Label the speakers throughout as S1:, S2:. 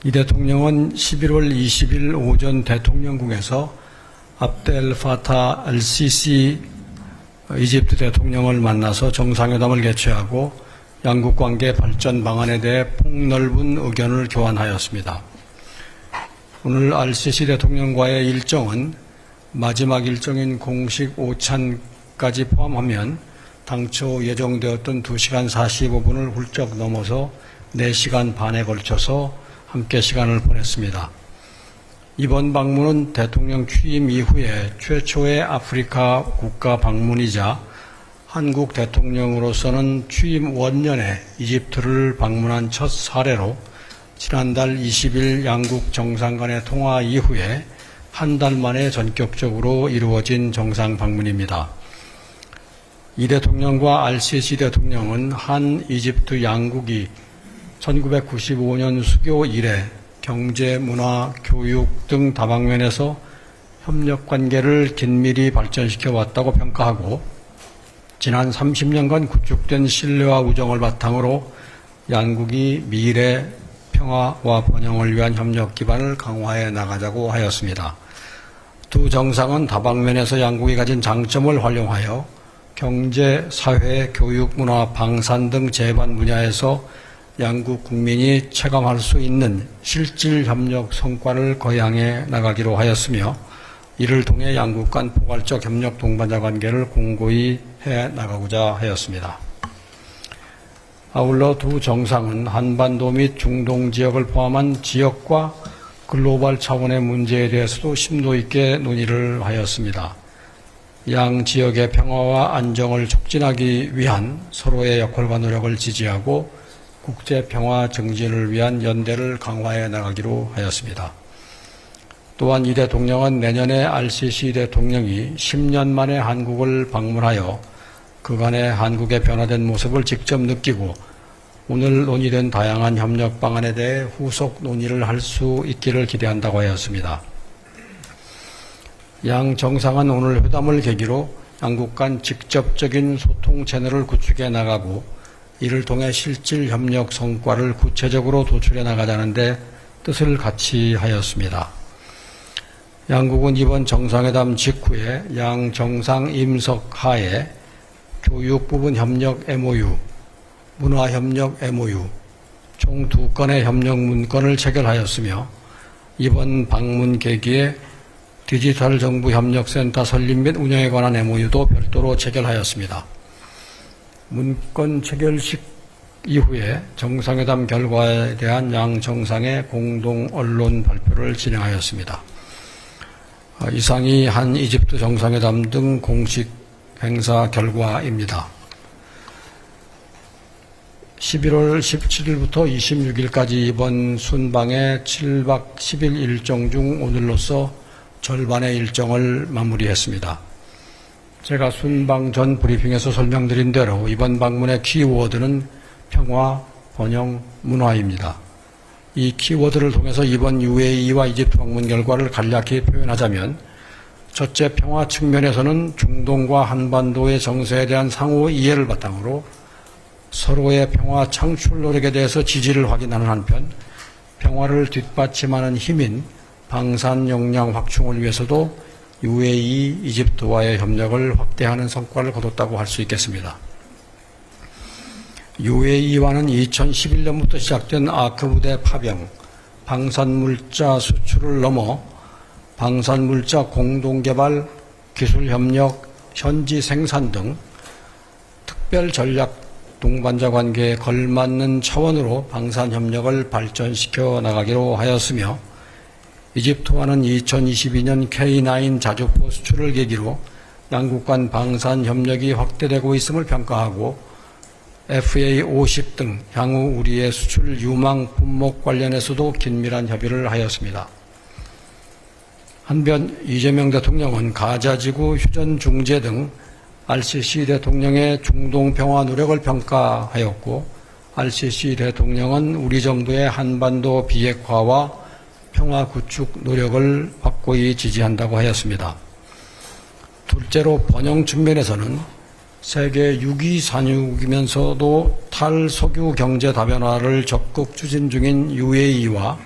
S1: 이 대통령은 11월 20일 오전 대통령궁에서 압델 파타 알시시 이집트 대통령을 만나서 정상회담을 개최하고 양국 관계 발전 방안에 대해 폭넓은 의견을 교환하였습니다. 오늘 알시시 대통령과의 일정은 마지막 일정인 공식 오찬까지 포함하면 당초 예정되었던 2시간 45분을 훌쩍 넘어서 4시간 반에 걸쳐서 함께 시간을 보냈습니다. 이번 방문은 대통령 취임 이후에 최초의 아프리카 국가 방문이자 한국 대통령으로서는 취임 원년에 이집트를 방문한 첫 사례로 지난달 20일 양국 정상 간의 통화 이후에 한 달 만에 전격적으로 이루어진 정상 방문입니다. 이 대통령과 알시시 대통령은 한 이집트 양국이 1995년 수교 이래 경제, 문화, 교육 등 다방면에서 협력 관계를 긴밀히 발전시켜 왔다고 평가하고 지난 30년간 구축된 신뢰와 우정을 바탕으로 양국이 미래 평화와 번영을 위한 협력 기반을 강화해 나가자고 하였습니다. 두 정상은 다방면에서 양국이 가진 장점을 활용하여 경제, 사회, 교육, 문화, 방산 등 제반 분야에서 양국 국민이 체감할 수 있는 실질 협력 성과를 거양해 나가기로 하였으며 이를 통해 양국 간 포괄적 협력 동반자 관계를 공고히 해 나가고자 하였습니다. 아울러 두 정상은 한반도 및 중동 지역을 포함한 지역과 글로벌 차원의 문제에 대해서도 심도 있게 논의를 하였습니다. 양 지역의 평화와 안정을 촉진하기 위한 서로의 역할과 노력을 지지하고 국제 평화 증진을 위한 연대를 강화해 나가기로 하였습니다. 또한 이 대통령은 내년에 알시시 대통령이 10년 만에 한국을 방문하여 그간의 한국의 변화된 모습을 직접 느끼고 오늘 논의된 다양한 협력 방안에 대해 후속 논의를 할 수 있기를 기대한다고 하였습니다. 양 정상은 오늘 회담을 계기로 양국 간 직접적인 소통 채널을 구축해 나가고 이를 통해 실질 협력 성과를 구체적으로 도출해 나가자는 데 뜻을 같이 하였습니다. 양국은 이번 정상회담 직후에 양 정상 임석 하에 교육 부분 협력 MOU, 문화협력 MOU, 총 2건의 협력 문건을 체결하였으며 이번 방문 계기에 디지털 정부 협력센터 설립 및 운영에 관한 MOU도 별도로 체결하였습니다. 문건 체결식 이후에 정상회담 결과에 대한 양 정상의 공동 언론 발표를 진행하였습니다. 이상이 한 이집트 정상회담 등 공식 행사 결과입니다. 11월 17일부터 26일까지 이번 순방의 7박 10일 일정 중 오늘로서 절반의 일정을 마무리했습니다. 제가 순방 전 브리핑에서 설명드린 대로 이번 방문의 키워드는 평화, 번영, 문화입니다. 이 키워드를 통해서 이번 UAE와 이집트 방문 결과를 간략히 표현하자면 첫째, 평화 측면에서는 중동과 한반도의 정세에 대한 상호 이해를 바탕으로 서로의 평화 창출 노력에 대해서 지지를 확인하는 한편 평화를 뒷받침하는 힘인 방산 역량 확충을 위해서도 UAE, 이집트와의 협력을 확대하는 성과를 거뒀다고 할 수 있겠습니다. UAE와는 2011년부터 시작된 아크 부대 파병, 방산물자 수출을 넘어 방산물자 공동개발, 기술협력, 현지 생산 등 특별 전략 동반자 관계에 걸맞는 차원으로 방산협력을 발전시켜 나가기로 하였으며 이집트와는 2022년 K9 자주포 수출을 계기로 양국 간 방산협력이 확대되고 있음을 평가하고 FA50 등 향후 우리의 수출 유망 품목 관련해서도 긴밀한 협의를 하였습니다. 한편 이재명 대통령은 가자지구 휴전 중재 등 알시시 대통령의 중동 평화 노력을 평가하였고 알시시 대통령은 우리 정부의 한반도 비핵화와 평화 구축 노력을 확고히 지지한다고 하였습니다. 둘째로 번영 측면에서는 세계 6위 산유국이면서도 탈석유 경제 다변화를 적극 추진 중인 UAE와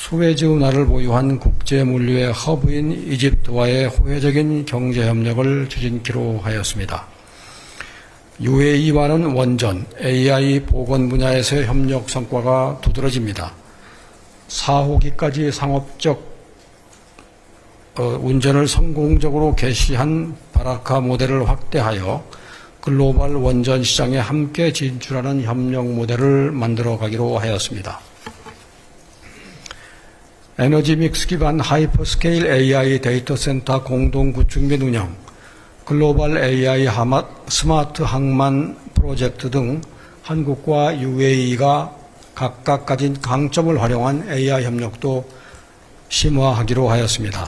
S1: 수에즈 운하를 보유한 국제물류의 허브인 이집트와의 호혜적인 경제협력을 추진키로 하였습니다. UAE와는 원전, AI 보건 분야에서의 협력 성과가 두드러집니다. 4호기까지 상업적 운전을 성공적으로 개시한 바라카 모델을 확대하여 글로벌 원전 시장에 함께 진출하는 협력 모델을 만들어 가기로 하였습니다. 에너지 믹스 기반 하이퍼스케일 AI 데이터 센터 공동 구축 및 운영, 글로벌 AI 스마트 항만 프로젝트 등 한국과 UAE가 각각 가진 강점을 활용한 AI 협력도 심화하기로 하였습니다.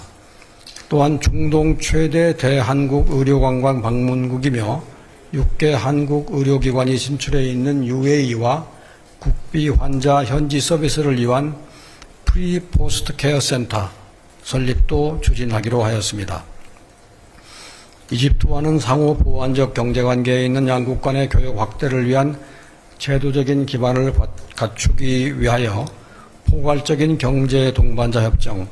S1: 또한 중동 최대 대한국 의료관광 방문국이며 6개 한국 의료기관이 진출해 있는 UAE와 국비 환자 현지 서비스를 위한 프리 포스트 케어 센터 설립도 추진하기로 하였습니다. 이집트와는 상호 보완적 경제관계에 있는 양국 간의 교역 확대를 위한 제도적인 기반을 갖추기 위하여 포괄적인 경제 동반자 협정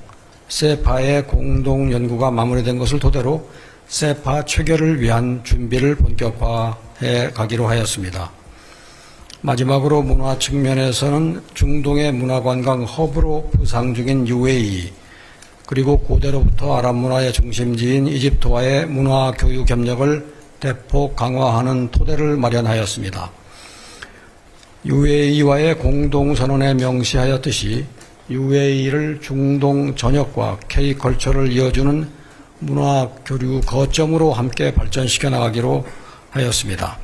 S1: 세파의 공동 연구가 마무리된 것을 토대로 세파 체결을 위한 준비를 본격화해 가기로 하였습니다. 마지막으로 문화 측면에서는 중동의 문화관광 허브로 부상 중인 UAE, 그리고 고대로부터 아랍 문화의 중심지인 이집트와의 문화 교육 협력을 대폭 강화하는 토대를 마련하였습니다. UAE와의 공동선언에 명시하였듯이 UAE를 중동 전역과 K컬처를 이어주는 문화 교류 거점으로 함께 발전시켜 나가기로 하였습니다.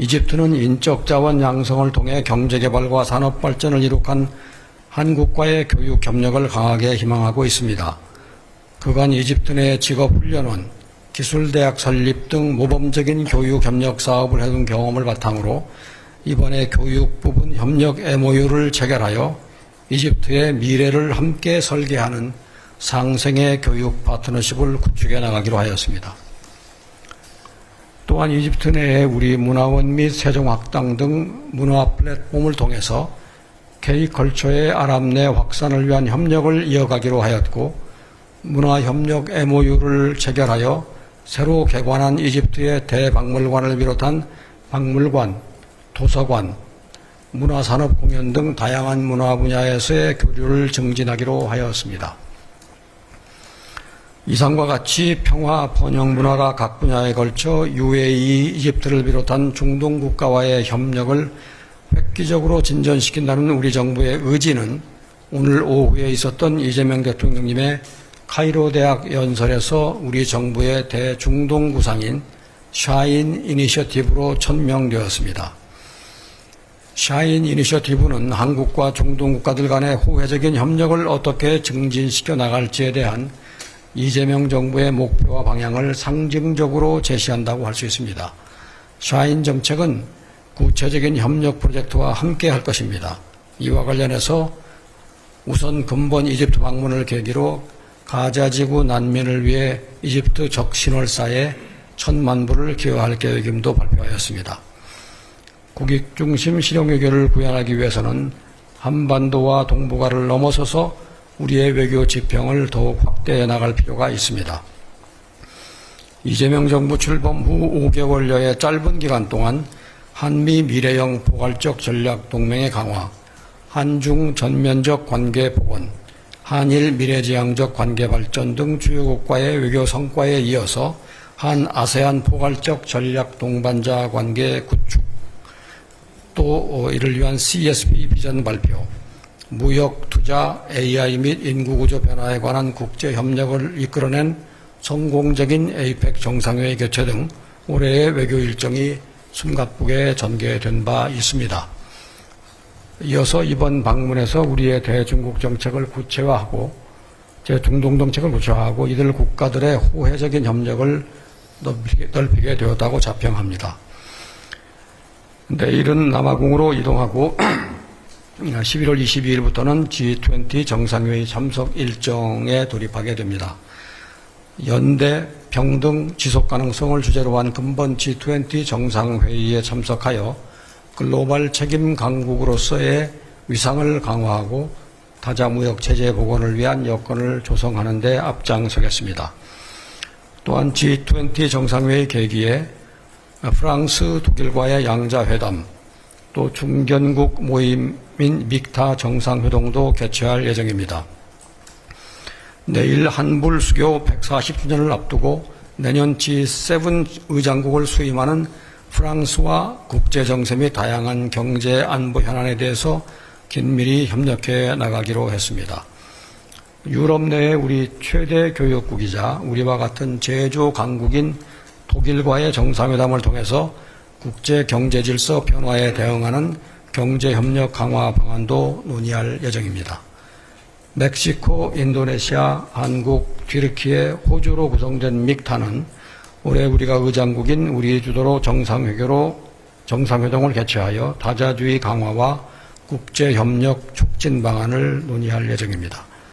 S1: 이집트는 인적 자원 양성을 통해 경제개발과 산업발전을 이룩한 한국과의 교육 협력을 강하게 희망하고 있습니다. 그간 이집트 내 직업훈련원, 기술대학 설립 등 모범적인 교육 협력 사업을 해둔 경험을 바탕으로 이번에 교육 부분 협력 MOU를 체결하여 이집트의 미래를 함께 설계하는 상생의 교육 파트너십을 구축해 나가기로 하였습니다. 또한 이집트 내에 우리 문화원 및 세종학당 등 문화 플랫폼을 통해서 K컬처의 아랍 내 확산을 위한 협력을 이어가기로 하였고, 문화협력 MOU를 체결하여 새로 개관한 이집트의 대박물관을 비롯한 박물관, 도서관, 문화산업 공연 등 다양한 문화 분야에서의 교류를 증진하기로 하였습니다. 이상과 같이 평화, 번영 문화가 각 분야에 걸쳐 UAE, 이집트를 비롯한 중동 국가와의 협력을 획기적으로 진전시킨다는 우리 정부의 의지는 오늘 오후에 있었던 이재명 대통령님의 카이로 대학 연설에서 우리 정부의 대중동 구상인 샤인 이니셔티브로 천명되었습니다. 샤인 이니셔티브는 한국과 중동 국가들 간의 호혜적인 협력을 어떻게 증진시켜 나갈지에 대한 이재명 정부의 목표와 방향을 상징적으로 제시한다고 할 수 있습니다. 샤인 정책은 구체적인 협력 프로젝트와 함께 할 것입니다. 이와 관련해서 우선 근본 이집트 방문을 계기로 가자지구 난민을 위해 이집트 적신월사에 1,000만 불을 기여할 계획임도 발표하였습니다. 국익중심 실용외교를 구현하기 위해서는 한반도와 동북아를 넘어서서 우리의 외교 지평을 더욱 확대해 나갈 필요가 있습니다. 이재명 정부 출범 후 5개월여의 짧은 기간 동안 한미 미래형 포괄적 전략 동맹의 강화, 한중 전면적 관계 복원, 한일 미래지향적 관계 발전 등 주요국과의 외교 성과에 이어서 한 아세안 포괄적 전략 동반자 관계 구축, 또 이를 위한 CSP 비전 발표, 무역, 투자, AI 및 인구구조 변화에 관한 국제협력을 이끌어낸 성공적인 APEC 정상회의 개최 등 올해의 외교 일정이 숨가쁘게 전개된 바 있습니다. 이어서 이번 방문에서 우리의 대중국 정책을 구체화하고 제중동 정책을 구체화하고 이들 국가들의 호혜적인 협력을 넓히게 되었다고 자평합니다. 내일은 남아공으로 이동하고 11월 22일부터는 G20 정상회의 참석 일정에 돌입하게 됩니다. 연대, 평등, 지속가능성을 주제로 한 근본 G20 정상회의에 참석하여 글로벌 책임 강국으로서의 위상을 강화하고 타자무역 체제 복원을 위한 여건을 조성하는 데 앞장서겠습니다. 또한 G20 정상회의 계기에 프랑스, 독일과의 양자회담, 또 중견국 모임인 믹타 정상회동도 개최할 예정입니다. 내일 한불 수교 140주년을 앞두고 내년 G7 의장국을 수임하는 프랑스와 국제정세 및 다양한 경제 안보 현안에 대해서 긴밀히 협력해 나가기로 했습니다. 유럽 내의 우리 최대 교역국이자 우리와 같은 제조 강국인 독일과의 정상회담을 통해서 국제 경제 질서 변화에 대응하는 경제협력 강화 방안도 논의할 예정입니다. 멕시코, 인도네시아, 한국, 튀르키예, 호주로 구성된 믹타는 올해 우리가 의장국인 우리 주도로 정상회동을 개최하여 다자주의 강화와 국제협력 촉진 방안을 논의할 예정입니다.